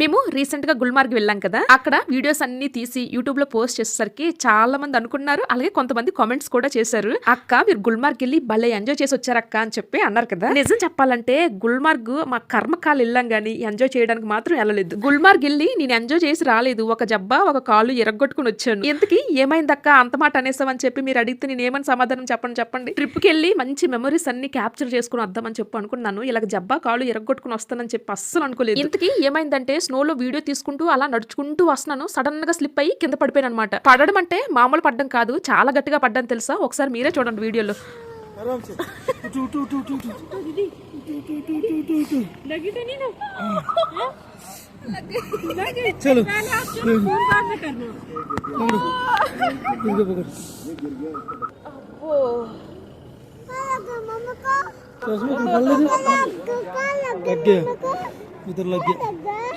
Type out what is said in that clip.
మేము రీసెంట్ గా గుల్మార్గ్ వెళ్ళాం కదా, అక్కడ వీడియోస్ అన్ని తీసి యూట్యూబ్ లో పోస్ట్ చేసేసరికి చాలా మంది అనుకున్నారు, అలాగే కొంతమంది కామెంట్స్ కూడా చేశారు, అక్క మీరు గుల్మార్గ్ వెళ్ళి భలే ఎంజాయ్ చేసి వచ్చారక్క అని చెప్పి అన్నారు కదా. నిజం చెప్పాలంటే గుల్మార్గ్ మా కర్మకాలు వెళ్ళాం గానీ ఎంజాయ్ చేయడానికి మాత్రం వెళ్ళలేదు. గుల్మార్గ్ వెళ్ళి నేను ఎంజాయ్ చేసి రాలేదు, ఒక జబ్బా ఒక కాలు ఎరగొట్టుకుని వచ్చాను. ఎందుకు ఏమైందక్క అంత మాట అనేసామని చెప్పి మీరు అడిగితే నేను ఏమని సమాధానం చెప్పండి. ట్రిప్ కి వెళ్ళి మంచి మెమరీస్ అన్ని క్యాప్చర్ చేసుకుని వద్దామని చెప్పి అనుకున్నాను, ఇలా జబ్బా కాలు ఎరగొట్టుకుని వస్తానని చెప్పి అస్సలు అనుకోలేదు. ఇంతకీ ఏమైందంటే స్నోలో వీడియో తీసుకుంటూ అలా నడుచుకుంటూ వస్తున్నాను, సడన్ గా స్లిప్ అయ్యి కింద పడిపోయాను అనమాట. పడడం అంటే మామూలు పడ్డం కాదు, చాలా గట్టిగా పడ్డాను తెలుసా, ఒకసారి మీరే చూడండి వీడియోలో. इधर लग गया।